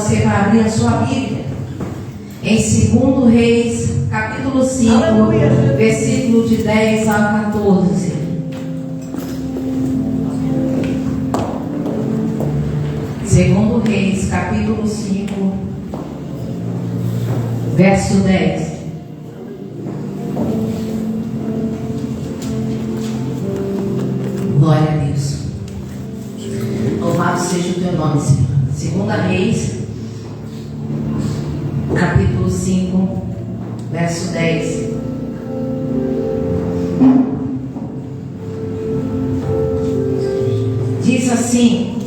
você vai abrir a sua Bíblia em 2 Reis, capítulo 5, versículo de 10 a 14. 2 Reis, capítulo 5, verso 10. Glória a Deus. Louvado seja o teu nome, Senhor. 2 Reis, capítulo 5, verso 10. Diz assim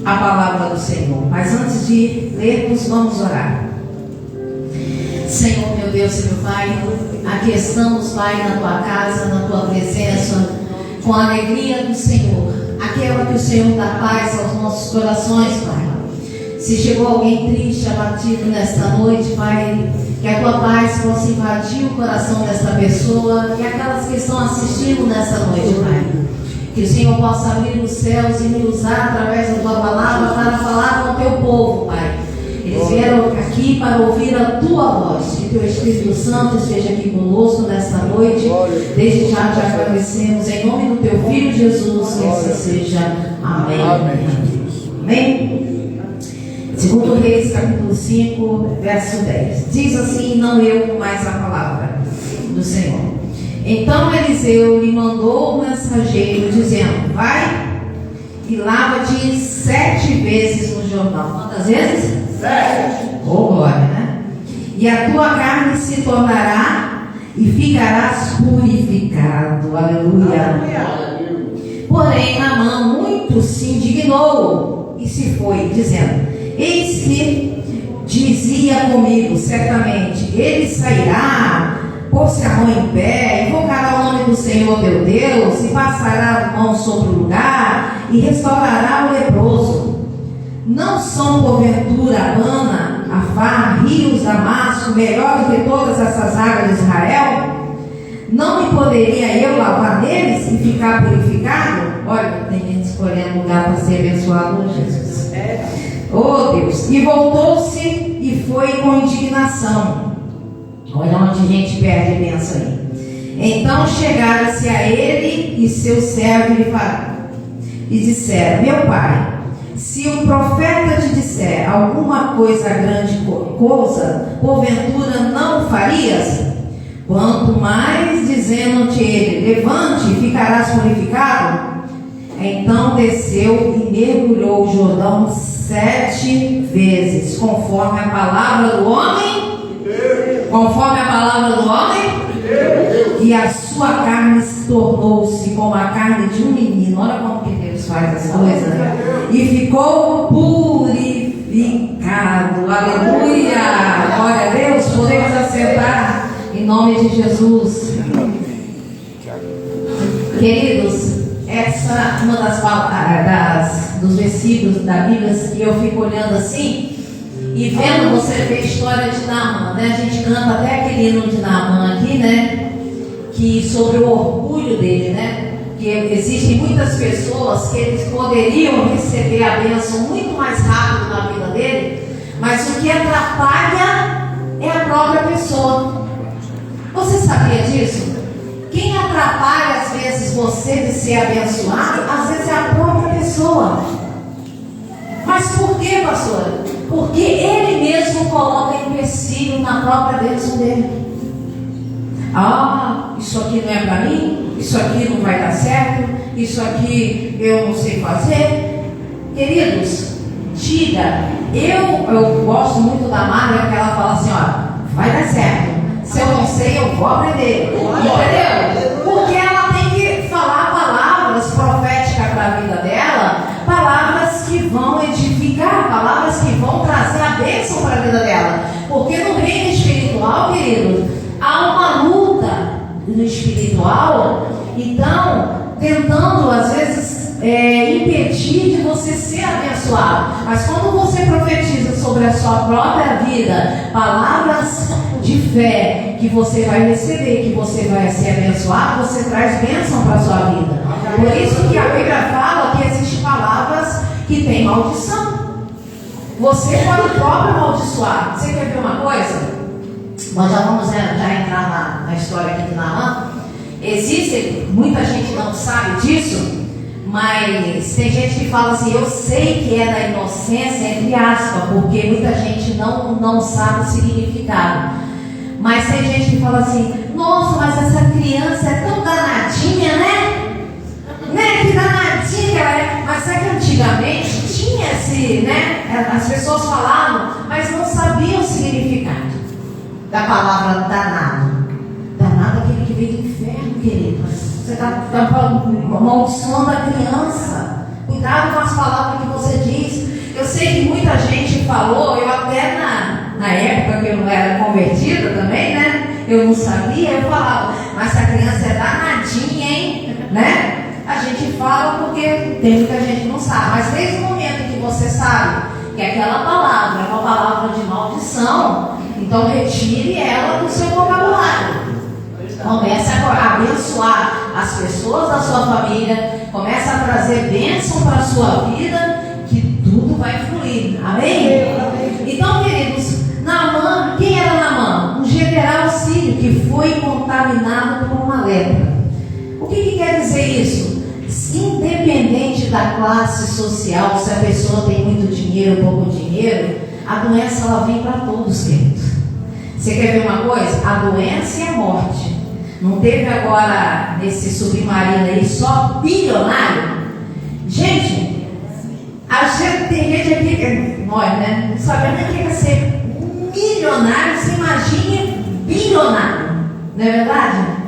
a palavra do Senhor. Mas antes de lermos, vamos orar. Senhor, meu Deus e meu Pai, aqui estamos, Pai, na tua casa, na tua presença, com a alegria do Senhor, aquela que o Senhor dá paz aos nossos corações, Pai. Se chegou alguém triste, abatido nesta noite, Pai, que a tua paz possa invadir o coração desta pessoa e aquelas que estão assistindo nesta noite, Pai. Que o Senhor possa abrir os céus e me usar através da tua palavra para falar com o teu povo, Pai. Eles vieram aqui para ouvir a tua voz. Que teu Espírito Santo esteja aqui conosco nesta noite. Desde já te agradecemos em nome do teu Filho Jesus. Que assim seja. Amém. Amém. 2 Reis, capítulo 5, verso 10. Diz assim: não eu, mas a palavra do Senhor. Então Eliseu lhe mandou o mensageiro, dizendo: vai e lava-te 7 vezes no Jordão. Quantas vezes? 7. Oh, glória, né? E a tua carne se tornará e ficarás purificado. Aleluia. Porém, Naamã muito se indignou e se foi, dizendo: eis que dizia comigo, certamente, ele sairá, pôr-se a mão em pé, invocará o nome do Senhor teu Deus, e passará a mão sobre o lugar, e restaurará o leproso. Não são porventura Abana, Afar, rios, Damasco, melhores que todas essas águas de Israel? Não me poderia eu lavar neles e ficar purificado? Olha, tem gente escolhendo lugar para ser abençoado, Jesus. Oh Deus! E voltou-se e foi com indignação. Olha onde a gente perde a bênção aí. Então chegaram-se a ele e seu servo lhe falaram e disseram: meu pai, se o profeta te disser alguma coisa grande coisa, porventura não o farias? Quanto mais dizendo-te ele: levante e ficarás purificado. Então desceu e mergulhou o Jordão 7 vezes, conforme a palavra do homem. Conforme a palavra do homem, e a sua carne se tornou-se como a carne de um menino. Olha como que Deus faz as coisas, né? E ficou purificado. Aleluia! Glória a Deus. Podemos assentar em nome de Jesus. Queridos, essa é uma dos versículos da Bíblia que eu fico olhando assim e vendo. Você vê a história de Naamã, né? A gente canta até aquele hino de Naamã aqui, né? Que sobre o orgulho dele, né? Que existem muitas pessoas que eles poderiam receber a bênção muito mais rápido na vida dele, mas o que atrapalha é a própria pessoa. Você sabia disso? Quem atrapalha às vezes você de ser abençoado, às vezes é a própria pessoa. Mas por quê, pastora? Porque ele mesmo coloca empecilho na própria bênção dele. Ah, isso aqui não é para mim, isso aqui não vai dar certo, isso aqui eu não sei fazer. Queridos, diga, eu gosto muito da Mara, porque ela fala assim: ó, vai dar certo. Se eu não sei, eu vou aprender. Entendeu? Porque ela tem que falar palavras proféticas para a vida dela, palavras que vão edificar, palavras que vão trazer a bênção para a vida dela. Porque no reino espiritual, querido, há uma luta no espiritual, então, tentando às vezes impedir de você ser abençoado. Mas quando você profetiza sobre a sua própria vida palavras de fé que você vai receber, que você vai ser abençoado, você traz bênção para a sua vida. Por isso que a Bíblia fala que existem palavras que têm maldição. Você pode próprio amaldiçoar. Você quer ver uma coisa? Nós já vamos já entrar na história aqui de Naamã. Existe, muita gente não sabe disso, mas tem gente que fala assim, eu sei que é da inocência, entre aspas, porque muita gente não sabe o significado. Mas tem gente que fala assim, nossa, mas essa criança é tão danadinha, né? Que danadinha que ela é. Mas é que antigamente tinha esse, né? As pessoas falavam, mas não sabiam o significado da palavra danado. Danado é aquele que veio do inferno, querido. Você está amaldiçoando a criança. Cuidado com as palavras que você diz. Eu sei que muita gente falou, eu até na época que eu não era convertida também, né? Eu não sabia, eu falava, mas essa criança é danadinha, hein? Né? A gente fala porque tem muita gente que não sabe. Mas desde o momento que você sabe que aquela palavra é uma palavra de maldição, então retire ela do seu vocabulário. Comece a abençoar as pessoas da sua família. Comece a trazer bênção para a sua vida, que tudo vai fluir. Amém? Então, queridos, Naamã, quem era Naamã? Um general sírio que foi contaminado por uma lepra. O que quer dizer isso? Independente da classe social, se a pessoa tem muito dinheiro ou pouco dinheiro, a doença ela vem para todos, queridos. Você quer ver uma coisa? A doença e a morte. Não teve agora nesse submarino aí só bilionário? Gente, tem gente aqui, nós, né? Não sabemos nem o que é ser milionário. Você imagine bilionário, não é verdade?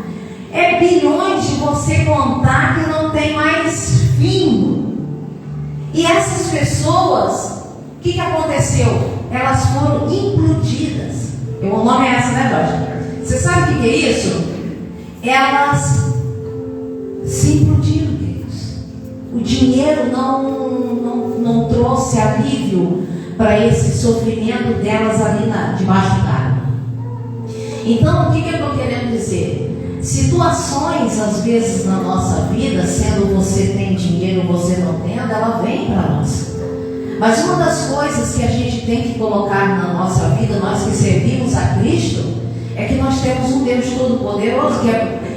É bilhões de você contar que não tem mais fim. E essas pessoas, o que aconteceu? Elas foram implodidas. O nome é essa, né, Dória? Você sabe o que é isso? Elas se implodiram, queridos. O dinheiro não trouxe alívio para esse sofrimento delas ali debaixo d'água. Então, o que eu estou querendo dizer? Situações, às vezes, na nossa vida, sendo você tem dinheiro ou você não tem, ela vem para nós. Mas uma das coisas que a gente tem que colocar na nossa vida, nós que servimos a Cristo, é que nós temos um Deus Todo-Poderoso, que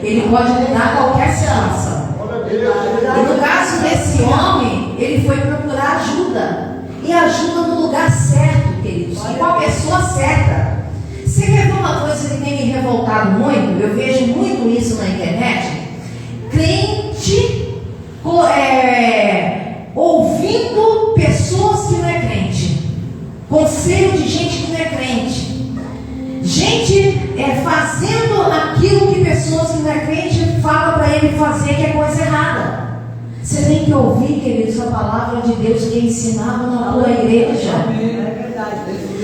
Ele pode mudar qualquer situação. E no caso desse homem, ele foi procurar ajuda. E ajuda no lugar certo, queridos, e com a pessoa certa. Você quer ver uma coisa que tem me revoltado muito? Eu vejo muito isso na internet. Crente ouvindo pessoas que não é crente. Conselho de gente que não é crente. Gente fazendo aquilo que pessoas que não é crente falam para ele fazer, que é coisa errada. Você tem que ouvir, queridos, a palavra de Deus que é ensinada na tua igreja. É verdade.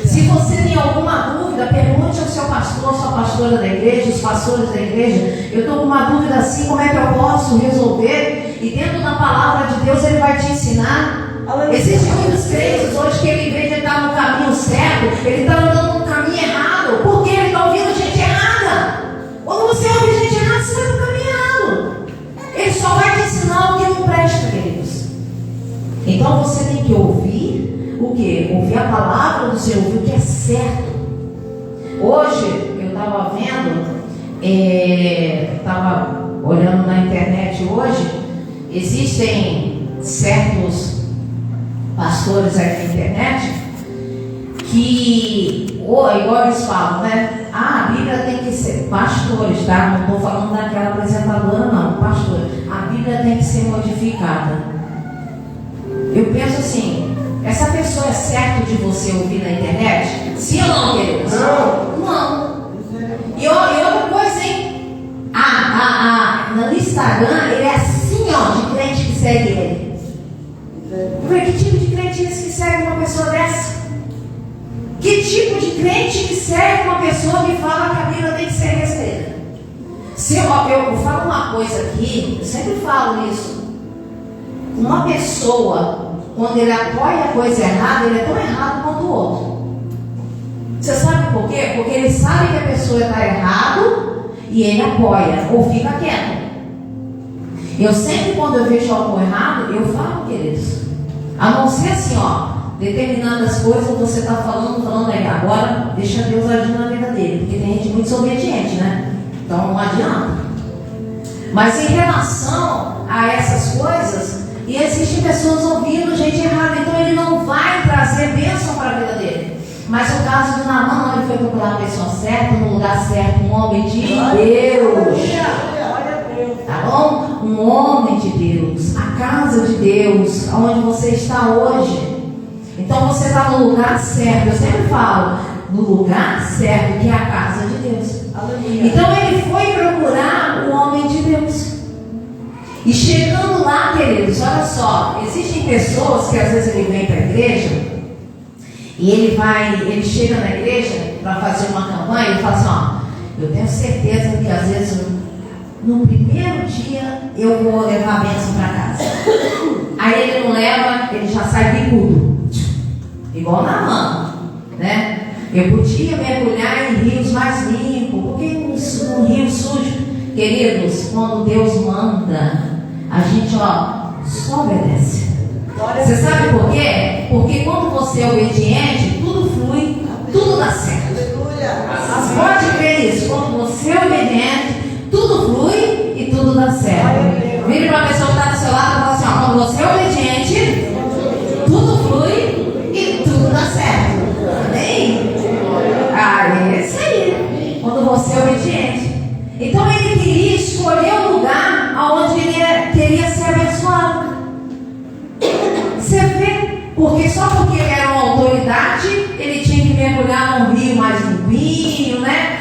Se você tem alguma dúvida, pergunte ao seu pastor, sua pastora da igreja, os pastores da igreja. Eu estou com uma dúvida assim, como é que eu posso resolver? E dentro da palavra de Deus ele vai te ensinar. Existem muitos crentes hoje que ele, em vez de estar no caminho certo, ele está andando no caminho errado. Porque ele está ouvindo gente errada. Quando você ouve gente errada, você vai no caminho errado. Ele só vai te ensinar o que não presta, queridos. Então você tem que ouvir o que? Ouvir a palavra do Senhor, ouvir o que é certo. Hoje, eu estava vendo, estava olhando na internet hoje, existem certos pastores aqui na internet que, igual eles falam, né? A Bíblia tem que ser, pastores, tá? Não estou falando daquela apresentadora, não, pastor. A Bíblia tem que ser modificada. Eu penso assim, essa pessoa é certo de você ouvir na internet? Sim ou não, queridos? Não. E outra coisa, hein? No Instagram, ele é assim, ó, de crente que segue ele. Que tipo de crente é esse que segue uma pessoa dessa? Que tipo de crente que segue uma pessoa que fala que a Bíblia tem que ser respetada? Eu falo uma coisa aqui, eu sempre falo isso. Uma pessoa, quando ele apoia a coisa errada, ele é tão errado quanto o outro. Você sabe por quê? Porque ele sabe que a pessoa está errado e ele apoia ou fica quieto. Eu sempre, quando eu vejo algo errado, eu falo, queridos. A não ser assim, ó, determinadas coisas você está falando aí, agora deixa Deus agir na vida dele, porque tem gente muito desobediente, né? Então não adianta. Mas em relação a essas coisas, e existem pessoas ouvindo gente errada, então ele não vai trazer bênção para a vida dele. Mas o caso de Naamã, ele foi procurar a pessoa certa, no lugar certo, um homem de Deus. Tá bom? Um homem de Deus, a casa de Deus, onde você está hoje. Então você está no lugar certo. Eu sempre falo, no lugar certo, que é a casa de Deus. Então ele foi procurar o homem de Deus. E chegando lá, queridos, olha só, existem pessoas que às vezes ele vem para a igreja e ele chega na igreja para fazer uma campanha e fala assim, ó, eu tenho certeza que às vezes no primeiro dia eu vou levar a bênção para casa. Aí ele não leva, ele já sai bicudo, igual na mão, né? Eu podia mergulhar em rios mais limpos, porque um rio sujo, queridos, quando Deus manda, a gente só obedece. Você sabe por quê? Porque quando você é obediente, tudo flui, tudo dá certo. Pode ver isso, quando você é obediente, tudo flui e tudo dá certo. Vire para a pessoa que está do seu lado e fala assim, quando você é obediente, tudo flui e tudo dá certo. Amém? É isso aí. Quando você é obediente. Então ele queria escolher o lugar onde ele queria ser abençoado. Você vê? Porque só porque ele era uma autoridade, ele tinha que mergulhar num rio mais limpinho, né?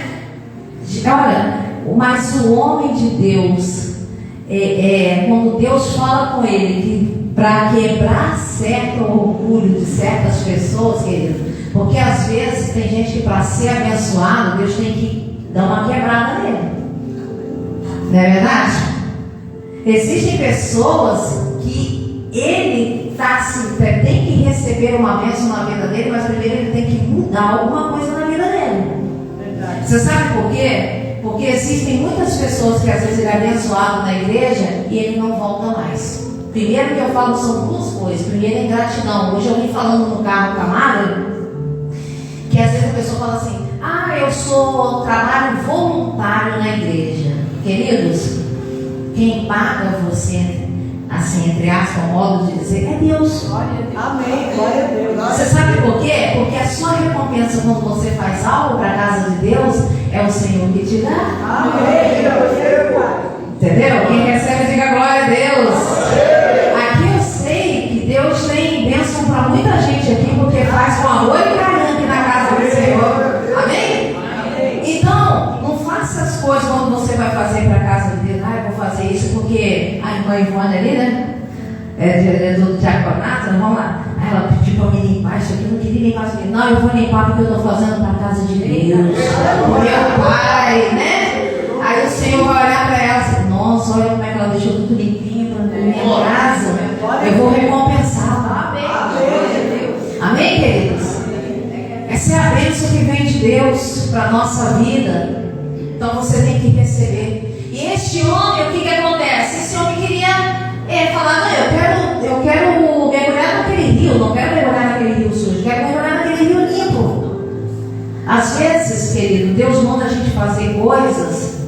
Olha, mas o homem de Deus, quando Deus fala com ele que para quebrar certo orgulho de certas pessoas, querido, porque às vezes tem gente que para ser abençoado, Deus tem que dar uma quebrada nele. Não é verdade? Existem pessoas que ele tem que receber uma bênção na vida dele, mas primeiro ele tem que mudar alguma coisa na vida dele. Verdade. Você sabe por quê? Porque existem muitas pessoas que às vezes ele é abençoado na igreja e ele não volta mais. Primeiro que eu falo são duas coisas. Primeiro é ingratidão. Hoje eu vim falando no carro Camaro, que às vezes a pessoa fala assim, eu trabalho voluntário na igreja. Queridos, quem paga você, assim, entre aspas, modo de dizer, é Deus. Glória a Deus. Amém. Glória a Deus. Você sabe por quê? Porque a sua recompensa quando você faz algo para a casa de Deus é o Senhor que te dá. Amém. Entendeu? Quem recebe, diga glória a Deus. Aqui eu sei que Deus tem bênção para muita gente aqui, porque faz com amor e carinho aqui na casa do Senhor. Amém? Então, não faça as coisas quando você vai fazer para a casa de Deus. Eu vou fazer isso porque a irmã Ivone ali, né? Do diaconato, vamos lá. Ela pediu para me limpar isso aqui, eu não queria limpar isso aqui. Não, eu vou limpar porque eu estou fazendo para a casa de Deus. O meu pai, né? Aí o Senhor vai olhar para ela e dizer, nossa, olha como é que ela deixou tudo limpinho para minha casa. Eu vou recompensar. Amém. Amém, queridos? Essa é a bênção que vem de Deus para a nossa vida. Então você tem que receber. E este homem, o que acontece? Esse homem queria falar, não, eu quero mergulhar naquele rio, não quero mergulhar naquele rio sujo, quero mergulhar naquele rio limpo. Às vezes, querido, Deus manda a gente fazer coisas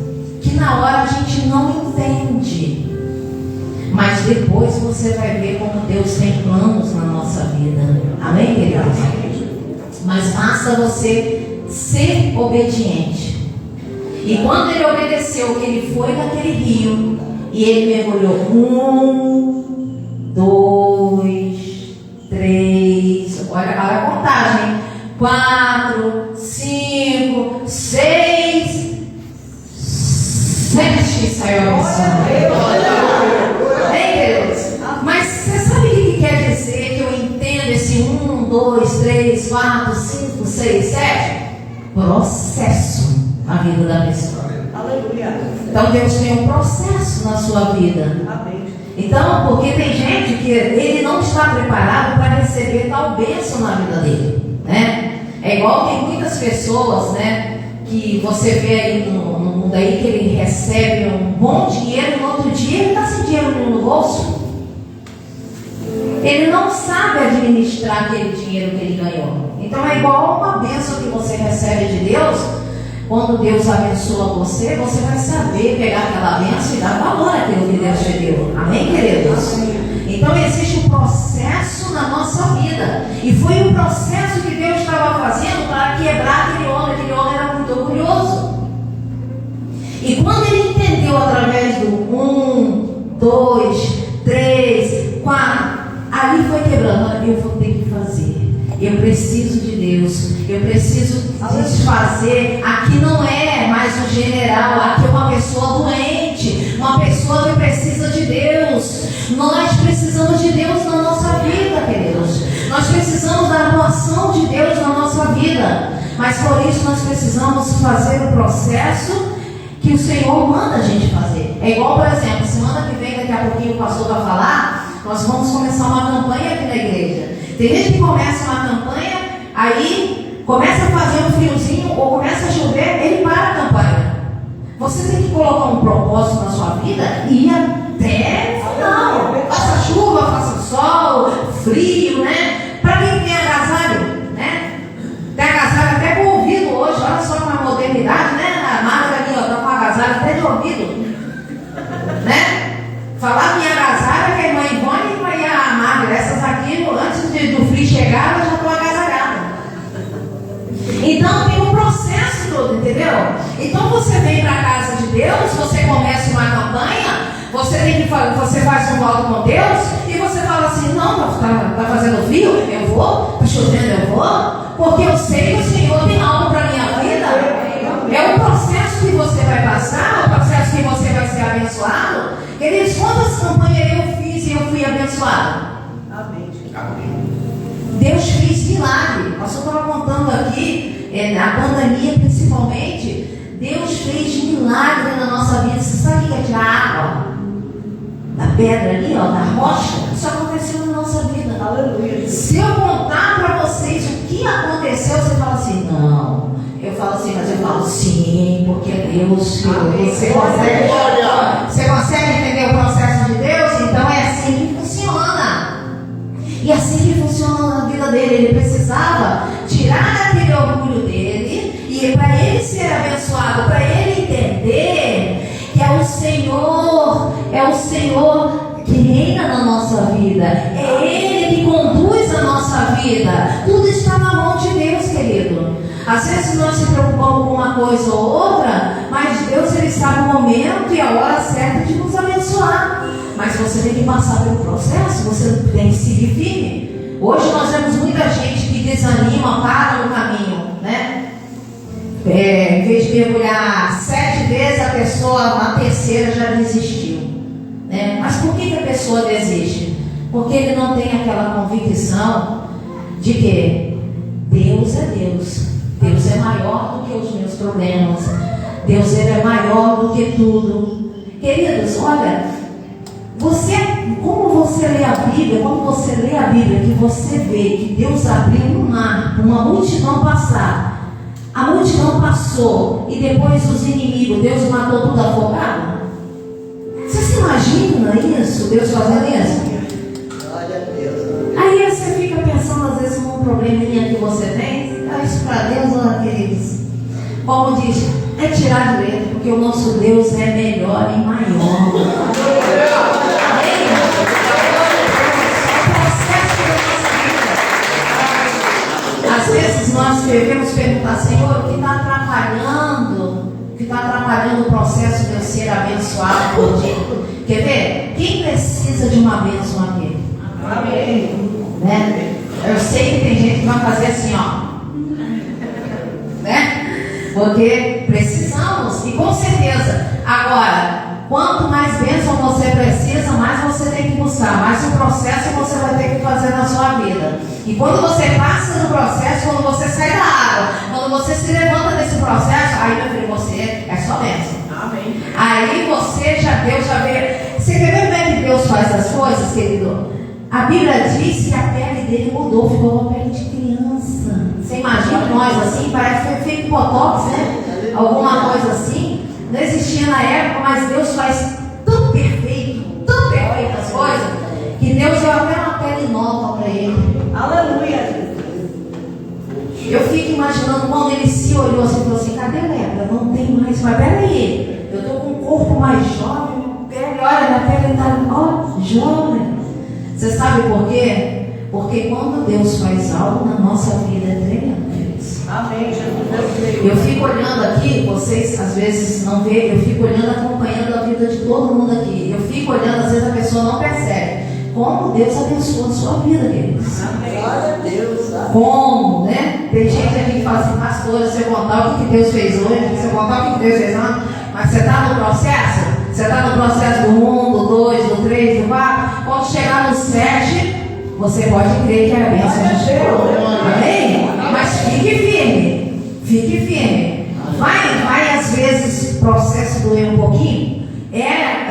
que na hora a gente não entende. Mas depois você vai ver como Deus tem planos na nossa vida. Amém, queridos? Mas basta você ser obediente. E quando ele obedeceu, que ele foi naquele rio e ele mergulhou 1, 2, 3, olha a contagem, 4, 5, 6, 7, saiu a missão. Bem, queridos, mas você sabe o que quer dizer que eu entendo esse 1, 2, 3, 4, 5, 6, 7? Processo na vida da pessoa. Aleluia. Então Deus tem um processo na sua vida. Amém. Então, porque tem gente que ele não está preparado para receber tal bênção na vida dele, né? É igual tem muitas pessoas, né, que você vê aí no mundo aí que ele recebe um bom dinheiro e no outro dia ele está sem dinheiro no bolso. Ele não sabe administrar aquele dinheiro que ele ganhou. Então é igual uma bênção que você recebe de Deus. Quando Deus abençoa você, você vai saber pegar aquela bênção e dar valor àquilo que Deus te deu. Amém, queridos? Então existe um processo na nossa vida. E foi um processo que Deus estava fazendo para quebrar aquele homem. Aquele homem era muito orgulhoso. E quando ele entendeu através do 1, 2, 3, 4, ali foi quebrando. Eu vou ter que fazer. Eu preciso de Deus. Eu preciso desfazer. Aqui não é mais um general. Aqui é uma pessoa doente. Uma pessoa que precisa de Deus. Nós precisamos de Deus na nossa vida, queridos. Nós precisamos da atuação de Deus na nossa vida. Mas por isso nós precisamos fazer o processo que o Senhor manda a gente fazer. É igual, por exemplo, semana que vem, daqui a pouquinho o pastor vai falar, nós vamos começar uma campanha aqui na igreja. Tem gente que começa uma campanha, aí começa a fazer um friozinho ou começa a chover, ele para a campanha. Você tem que colocar um propósito na sua vida e ir até o final. Faça chuva, faça sol, frio, né? Para quem tem agasalho, né? Tem agasalho até com ouvido hoje, olha só como a modernidade, né? A Marta aqui, ó, tá com agasalho até de ouvido, né? Falar minha agasalha, que a irmã Ivone e a Marta, essas aqui, antes do frio chegar, elas já estão agasalhadas. Então tem um processo todo, entendeu? Então você vem para a casa de Deus, você começa uma campanha, você faz um voto com Deus e você fala assim, não, tá fazendo frio, eu vou, tá chovendo, eu vou, porque eu sei que o Senhor tem algo para a minha vida. É o processo que você vai passar, o processo que você vai ser abençoado. Queridos, quantas campanhas eu fiz e eu fui abençoado? Amém. Deus fez milagre. Nós estava contando aqui, na pandemia principalmente, Deus fez milagre na nossa vida. Você sabe o que é tirar água da pedra ali, ó, da rocha? Isso aconteceu na nossa vida. Aleluia. Se eu contar para vocês o que aconteceu, você fala assim, não. Eu falo assim, mas eu falo sim, porque Deus. Você consegue entender o processo de Deus? Então é assim que funciona. E assim que funciona na vida dele. Ele precisava tirar aquele orgulho dele e para ele ser abençoado, para ele entender que é o Senhor que reina na nossa vida, é Ele que conduz a nossa vida. Tudo está na mão de Deus, querido. Às vezes nós se preocupamos com uma coisa ou outra, mas Deus, Ele sabe o momento e a hora certa de nos abençoar. Mas você tem que passar pelo processo, você tem que seguir firme. Hoje nós vemos muita gente que desanima, para no caminho, né? Em vez de mergulhar 7 vezes, a pessoa na terceira já desistiu, né? Mas por que a pessoa desiste? Porque ele não tem aquela convicção de que Deus é Deus. Deus é maior do que os meus problemas. Deus, Ele é maior do que tudo. Queridos, olha, como você lê a Bíblia, que você vê que Deus abriu um mar, uma multidão passar. A multidão passou e depois os inimigos, Deus matou tudo afogado. Você se imagina isso? Deus fazendo isso? Glória a Deus. Aí você fica pensando às vezes num probleminha que você tem. Isso para Deus, queridos, como diz, é tirar de letra, porque o nosso Deus é melhor e maior. Às vezes nós devemos perguntar, Senhor, o que está atrapalhando o processo de eu ser abençoado por Ti? Quer ver? Quem precisa de uma bênção aqui? Amém. Né? Eu sei que tem gente que vai fazer assim, ó. Né? Porque precisamos, e com certeza. Agora, quanto mais bênção você precisa, mais você tem que buscar, mais um processo você vai ter que fazer na sua vida. E quando você passa no processo, quando você sai da água, quando você se levanta desse processo, aí, meu filho, você é só bênção. Amém. Aí Deus já vê. Você quer ver como é que Deus faz as coisas, querido? A Bíblia diz que a pele dele mudou, ficou uma pele de criança. Você imagina nós assim, parece que foi feito botox, né? Alguma coisa assim. Não existia na época, mas Deus faz tão perfeito as coisas, que Deus deu até uma pele nova. se olhou assim e falou assim: cadê a lepra? Não tem mais. Mas peraí, eu estou com um corpo mais jovem, pele, olha, minha pele está jovem. Você sabe por quê? Porque quando Deus faz algo na nossa vida é tremendo, queridos. Amém, Jesus. Eu fico olhando aqui, vocês às vezes não veem, eu fico olhando, acompanhando a vida de todo mundo aqui. Eu fico olhando, às vezes a pessoa não percebe como Deus abençoa a sua vida, queridos. Amém. Glória a Deus. Amém. Como, né? Tem gente aqui que fala assim: pastor, se eu contar o que Deus fez hoje, se eu contar o que Deus fez ontem, mas você está no processo? Você está no processo do 1, do 2, do 3, do 4. Quando chegar no 7, você pode crer que a bênção já chegou. Amém? Mas fique firme. Fique firme. Vai às vezes, o processo doer um pouquinho.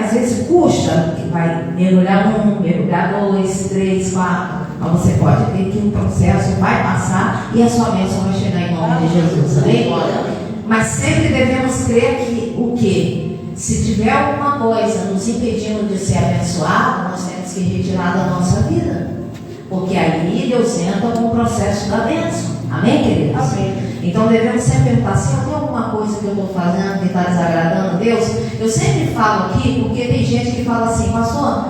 Às vezes custa, que vai mergulhar 1, mergulhar 2, 3, 4. Mas você pode crer que o processo vai passar e a sua bênção vai chegar em nome de Jesus. Amém? Mas sempre devemos crer que o quê? Se tiver alguma coisa nos impedindo de ser abençoado, nós temos que retirar da nossa vida. Porque aí Deus entra com o processo da bênção. Amém, queridos? Amém. Então devemos sempre perguntar: se tem alguma coisa que eu estou fazendo que está desagradando a Deus? Eu sempre falo aqui, porque tem gente que fala assim: pastor,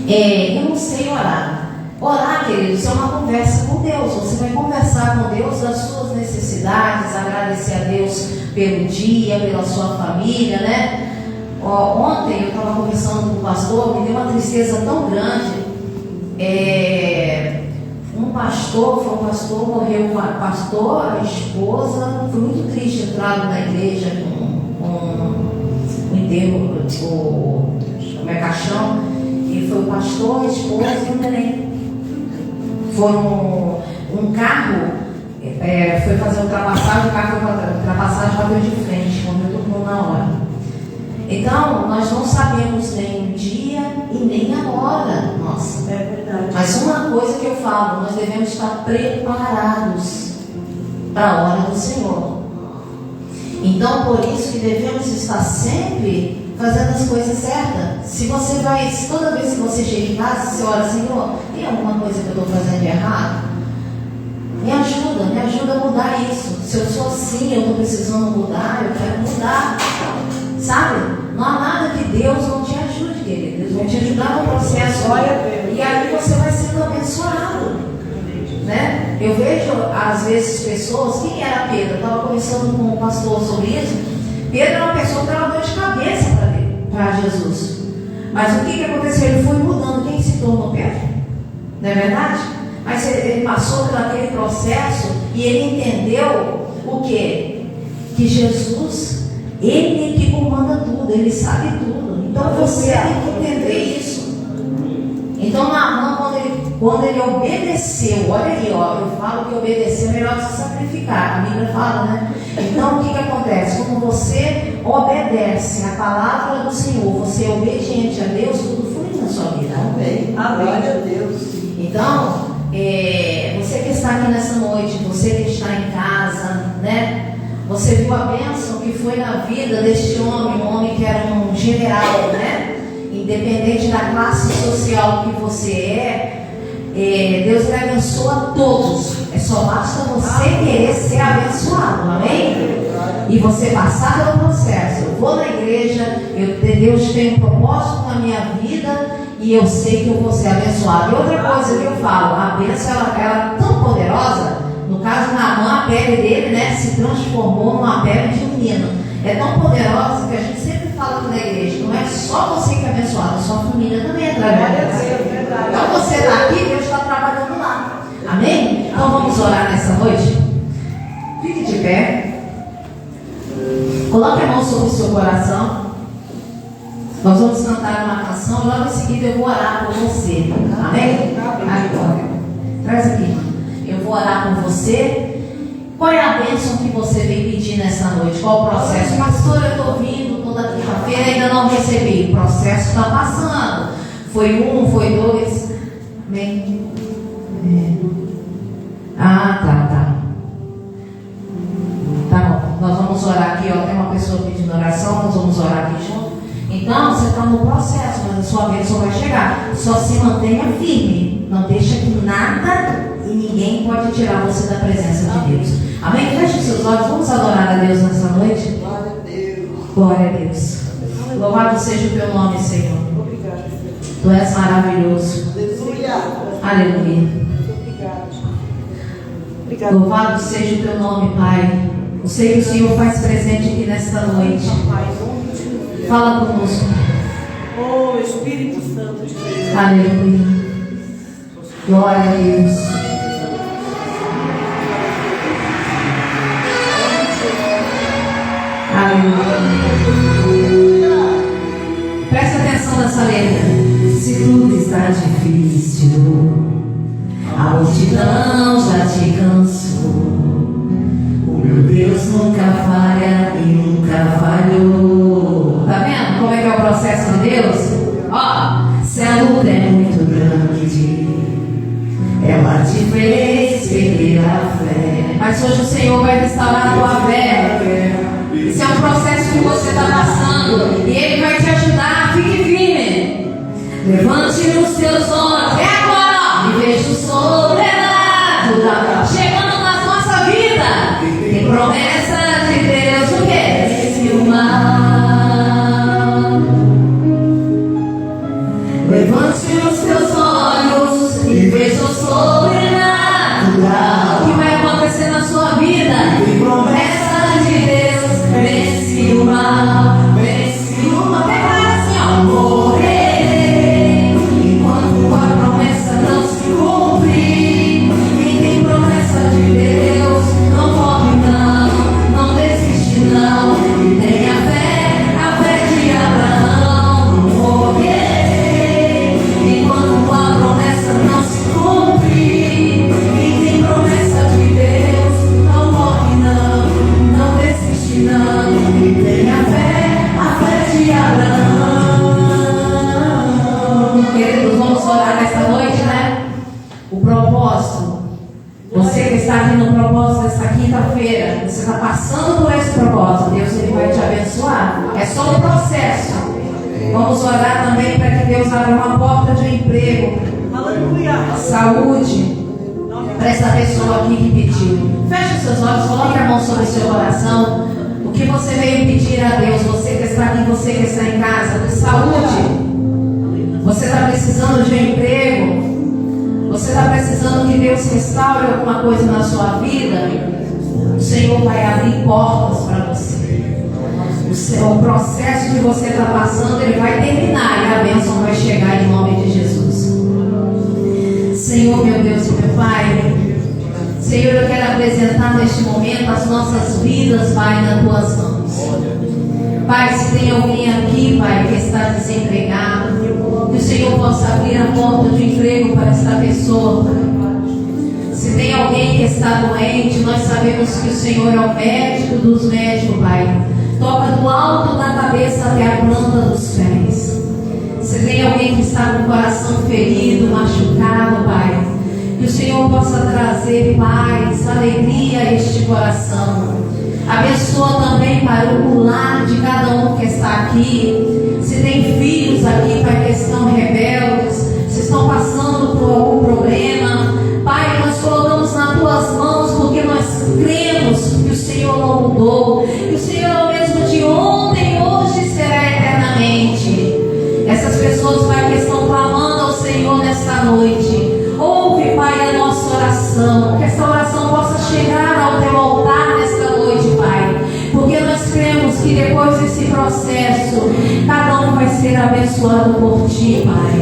eu não sei orar. Orar, queridos, é uma conversa com Deus. Você vai conversar com Deus das suas necessidades, agradecer a Deus pelo dia, pela sua família, né? Ontem eu estava conversando com o pastor, me deu uma tristeza tão grande. Foi um pastor, morreu um pastor, a esposa. Foi muito triste entrar na igreja com o enterro, o caixão. E foi o pastor, a esposa e o neném. Foram um carro, foi fazer ultrapassagem, o carro foi fazer ultrapassagem, bateu de frente, morreu todo mundo na hora. Então, nós não sabemos nem o dia e nem a hora. Nossa, é verdade. Mas uma coisa que eu falo: nós devemos estar preparados para a hora do Senhor. Então, por isso que devemos estar sempre fazendo as coisas certas. Se você vai, toda vez que você chega em casa, você ora: Senhor, tem alguma coisa que eu estou fazendo de errado? Me ajuda a mudar isso. Se eu sou assim, eu estou precisando mudar, eu quero mudar. Sabe? Não há nada que Deus não te ajude, querido. Deus vai te ajudar no processo. E aí você vai sendo abençoado. Né? Eu vejo, às vezes, pessoas. Quem era Pedro? Eu estava conversando com o pastor sobre isso. Pedro era uma pessoa que dava dor de cabeça para Jesus. Mas o que aconteceu? Ele foi mudando. Quem se tornou Pedro? Não é verdade? Mas ele passou por aquele processo e ele entendeu o quê? Que Jesus, Ele que comanda tudo, Ele sabe tudo. Então você tem que entender isso. Então Naamã, quando ele obedeceu, olha aí, eu falo que obedecer é melhor que se sacrificar. A Bíblia fala, né? Então o que acontece? Quando você obedece a palavra do Senhor, você é obediente a Deus, tudo flui na sua vida. Amém. Glória a Deus. Então, você que está aqui nessa noite, você que está em casa, né? Você viu a bênção que foi na vida deste homem, um homem que era um general, né? Independente da classe social que você Deus lhe abençoa a todos. Só basta você querer ser abençoado, amém? E você passar pelo processo. Eu vou na igreja, Deus tem um propósito na minha vida e eu sei que eu vou ser abençoado. E outra coisa que eu falo, a bênção ela é tão poderosa. No caso, Naamã, a pele dele, né, se transformou numa pele de um menino. É tão poderosa que a gente sempre fala aqui na igreja: não é só você que é abençoado, a sua família também é trabalhada. Então você está aqui, Deus está trabalhando lá. Amém? Então vamos orar nessa noite. Fique de pé. Coloque a mão sobre o seu coração. Nós vamos cantar uma canção e logo em seguida eu vou orar por você. Amém? Agora, traz aqui, irmão. Eu vou orar por você. Qual é a bênção que você vem pedir nessa noite? Qual o processo? Pastor, eu estou vindo toda quinta-feira e ainda não recebi. O processo está passando. Foi 1, foi 2. Amém? Tá. Tá bom. Nós vamos orar aqui, ó. Tem uma pessoa pedindo oração, nós vamos orar aqui junto. Então, você está no processo, mas a sua bênção vai chegar. Só se mantenha firme. Não deixa que nada e ninguém pode tirar você da presença de Deus. Amém? Feche os seus olhos, vamos adorar a Deus nessa noite. Glória a Deus. Glória a Deus. Louvado seja o teu nome, Senhor. Obrigado. Tu és maravilhoso. Aleluia. Aleluia. Obrigado. Louvado seja o teu nome, Pai. Eu sei que o Senhor faz presente aqui nesta noite. Fala conosco. Oh, Espírito Santo de Deus. Aleluia. Glória a Deus. Aleluia. Presta atenção nessa letra. Se tudo está difícil, a multidão já te cansou. O meu Deus nunca falha e nunca falhou. Tá vendo como é que é o processo de Deus? Ó, se a luta é muito grande, ela te fez perder a fé. Mas hoje o Senhor vai restaurar a tua fé. Esse é um processo que você está passando e Ele vai te ajudar. Fique firme. Levante os teus olhos. É agora, ó. E veja o sobrenatural chegando na nossa vida. Tem promessa de Deus. O quê? Vence o mal. Levante os teus olhos e veja o sobrenatural. O que vai acontecer na sua vida? Tem promessa de Deus. Vence o mal. Vence o mal. Declara assim, ó. Morrerei enquanto a promessa não se cumprir. Quem tem promessa de Deus não corre não, não desiste não. Tenha fé, a fé de Abraão. Morrerei enquanto a promessa não se cumprir. Quem tem promessa de Deus não morre não, não desiste não. Tenha fé, a fé de Abraão. Queridos, vamos orar nesta noite, né? O propósito. Você que está aqui no propósito desta quinta-feira, você está passando por esse propósito, Deus ele vai te abençoar. É só um processo. Vamos orar também para que Deus abra uma porta de emprego, Aleluia. saúde, para essa pessoa aqui que pediu. Feche os seus olhos, coloque a mão sobre o seu coração. O que você veio pedir a Deus, você que está aqui, você que está em casa, de saúde. Você está precisando de um emprego. Você está precisando que Deus restaure alguma coisa na sua vida. O Senhor vai abrir portas para você. O processo que você está passando, ele vai terminar e a bênção vai chegar em nome de Jesus. Senhor, meu Deus e meu Pai, Senhor, eu quero apresentar neste momento as nossas vidas, Pai, nas tuas mãos. Pai, se tem alguém aqui, Pai, que está desempregado, que o Senhor possa abrir a porta de emprego para esta pessoa, Pai. Se tem alguém que está doente, nós sabemos que o Senhor é o médico dos médicos, Pai. Toca do alto da cabeça até a planta dos pés. Se tem alguém que está com o coração ferido, machucado, Pai, que o Senhor possa trazer paz, alegria a este coração. Abençoa também para o lar de cada um que está aqui. Se tem filhos aqui, Pai, que estão rebeldes, se estão passando por algum problema, Pai, nós colocamos nas tuas mãos, porque nós cremos que o Senhor não mudou, que o Senhor é o mesmo de ontem, hoje e será eternamente. Essas pessoas, Pai, que estão clamando ao Senhor nesta noite, ouve, Pai, a nossa oração, que essa oração possa chegar ao teu altar nesta noite, Pai, porque nós cremos que depois desse processo, cada um vai ser abençoado por Ti, Pai.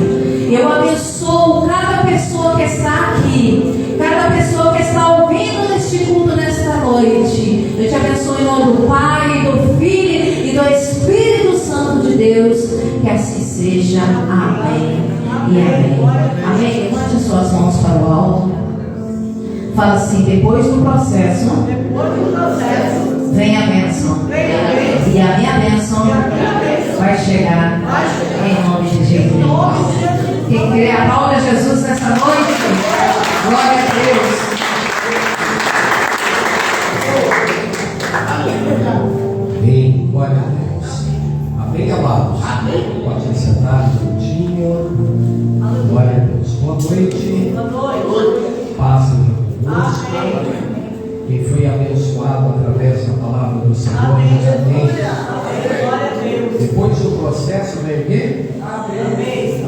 Eu abençoo cada pessoa que está aqui, cada pessoa que está ouvindo este culto nesta noite. Eu te abençoo em nome do Pai, do Filho e do Espírito Santo de Deus. Que assim seja. Amém e amém. Amém. Levante suas mãos para o alto. Fala assim: depois do processo, vem a bênção. E a minha bênção vai chegar em nome de Jesus. Quem crê, aplauda Jesus nessa noite. Glória a Deus. Amém. Glória a Deus. Amém, amados? Amém. Pode se sentar um minutinho. Glória a Deus. Boa noite. Boa noite. Paz, meu Deus. Quem foi abençoado através da palavra do Senhor, Amém. diz amém. Glória a Deus. Depois do processo vem o quê? Amém.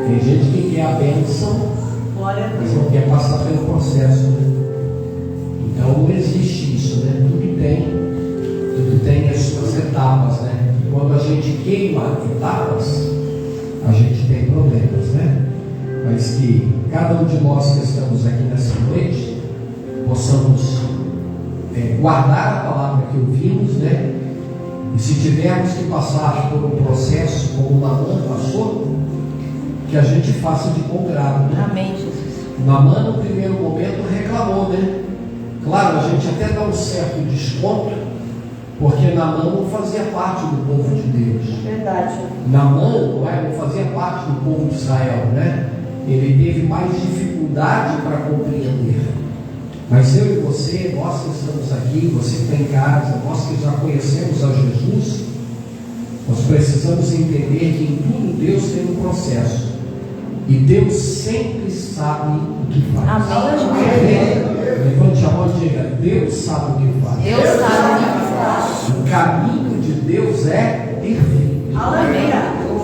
Tem gente que quer a bênção, Glória a mas Deus. não quer passar pelo processo, né? Então não existe isso, né? Tudo tem as suas etapas, né? E quando a gente queima etapas, a gente tem problemas, né? Mas que cada um de nós que estamos aqui nessa noite possamos guardar a palavra que ouvimos, né? E se tivermos que passar por um processo como Naamã passou, que a gente faça de bom grado, né? Amém, Jesus. Naamã no primeiro momento reclamou, né? Claro, a gente até dá um certo desconto, porque Naamã não fazia parte do povo de Deus. Verdade. Naamã não fazia parte do povo de Israel, né? Ele teve mais dificuldade para compreender. Mas eu e você, nós que estamos aqui, você que está em casa, nós que já conhecemos a Jesus, nós precisamos entender que em tudo Deus tem um processo. E Deus sempre sabe o que faz. Amém. Levante a mão e diga: Deus sabe o que faz. Deus sabe o que faz. O caminho de Deus é perfeito. Aleluia.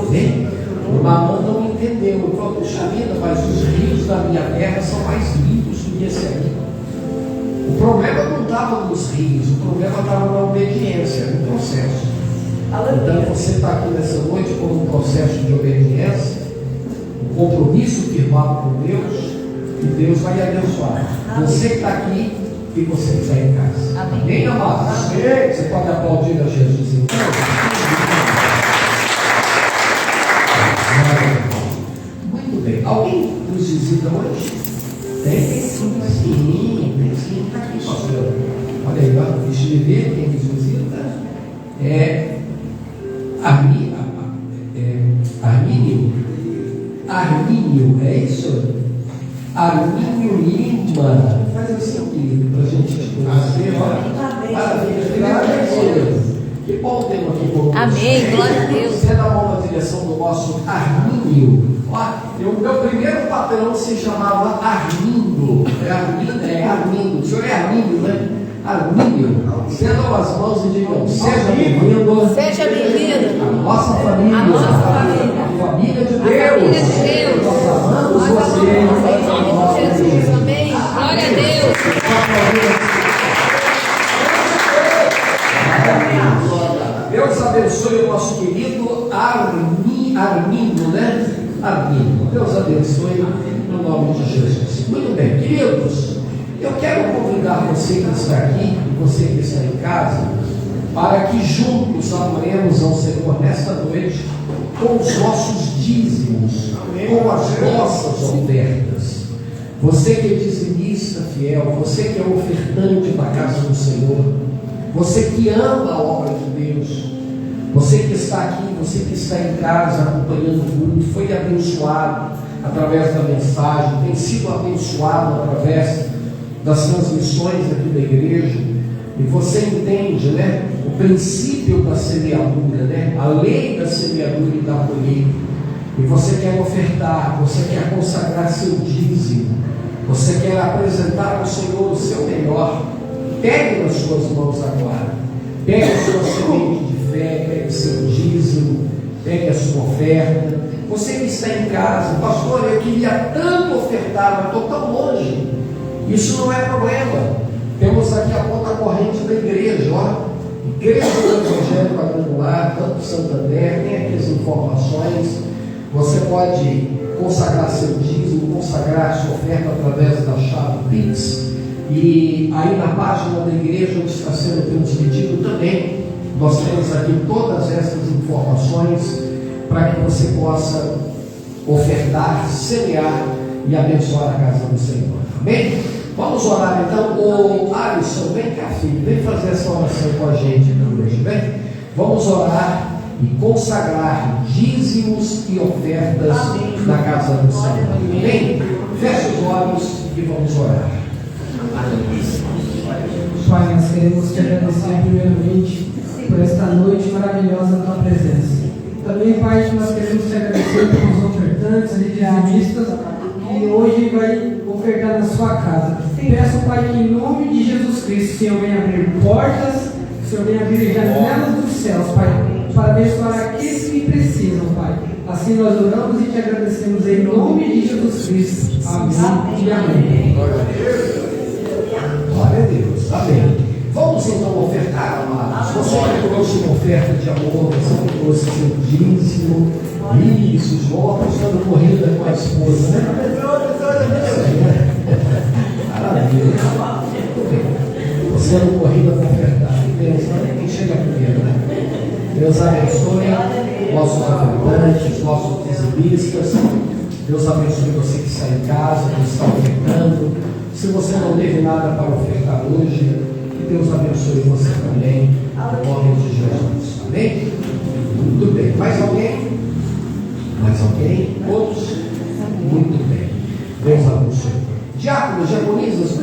Amém? O Naamã não entendeu. Ele falou: puxa vida, mas os rios da minha terra são mais limpos do que esse aqui. O problema não estava nos rios, o problema estava na obediência, no processo. Então você está aqui nessa noite por um processo de obediência, um compromisso firmado com Deus, e Deus vai abençoar. Você que está aqui e você que está em casa. Amém. Amém, amados? Você pode aplaudir a Jesus então? Muito bem. Alguém nos visita hoje? Tem? Sim, está aqui, pastor. Olha aí, deixa eu ver quem nos visita. Armínio, é isso? Armínio Lima. Faz assim, querido, para a gente conhecer. Maravilha. Que bom ter aqui conosco. Amém, glória a Deus. Você dá uma na direção do nosso Armínio. O meu primeiro patrão se chamava Armindo. É Armindo. O senhor é Armindo, né? Armínio. Estendam as mãos e digam: seja bem-vindo. Seja bem-vindo. A nossa família. A nossa família. A família de Deus. Família de Deus. Nós amamos Nós você. amamos em nome de Jesus. Amém. Glória a Deus. Deus abençoe o nosso querido Armindo, né? Armindo. Deus abençoe no nome de Jesus. Muito bem, queridos, eu quero convidar você que está aqui e você que está em casa para que juntos adoremos ao Senhor nesta noite com os nossos dízimos, com as nossas ofertas. Você que é dizimista fiel, você que é ofertante da casa do Senhor, você que ama a obra de Deus, você que está aqui, você que está em casa acompanhando o culto, foi abençoado através da mensagem, tem sido abençoado através das transmissões aqui da igreja, e você entende, né, o princípio da semeadura, né, a lei da semeadura e da colheita, e você quer ofertar, você quer consagrar seu dízimo, você quer apresentar ao Senhor o seu melhor. Pegue nas suas mãos agora, pegue a sua semente de fé, pegue o seu dízimo, pegue a sua oferta. Você que está em casa: pastor, eu queria tanto ofertar, mas estou tão longe. Isso não é problema. Temos aqui a conta corrente da igreja, ó. Igreja do Evangelho Quadrangular, Campo Santander, tem aqui as informações. Você pode consagrar seu dízimo, consagrar sua oferta através da chave Pix. E aí na página da igreja, onde está sendo transmitido também, nós temos aqui todas essas informações para que você possa ofertar, semear e abençoar a casa do Senhor. Amém? Vamos orar então. Ô Alisson, vem cá, filho, vem fazer essa oração com a gente hoje, vem? Vamos orar e consagrar dízimos e ofertas na casa do Senhor. Amém? Feche os olhos e vamos orar. Pai, nós queremos te agradecer primeiramente por esta noite maravilhosa na tua presença. Também, Pai, nós queremos te agradecer pelos ofertantes e dizimistas que e hoje vai ofertar na sua casa. Peço, Pai, que em nome de Jesus Cristo, o Senhor venha abrir portas, o Senhor venha abrir janelas dos céus, Pai, para abençoar aqueles que precisam, Pai. Assim nós oramos e te agradecemos em nome de Jesus Cristo. Amém e amém. Glória a Deus. Amém. Vamos então ofertar, amados. Você que trouxe uma oferta de amor, você que trouxe seu dízimo, isso, os mortos, quando corrida com a esposa, né? Maravilha. Muito bem. Você não corrida com ofertar. Deus, quem chega primeiro, né? Deus abençoe nossos ofertantes, nossos dizimistas. Deus abençoe você que está em casa, que está ofertando. Se você não teve nada para ofertar hoje, que Deus abençoe você também, em nome de Jesus. Amém? Muito bem. Mais alguém? Mais alguém? Todos? Muito bem. Deus abençoe. Diáconos, diaconisas,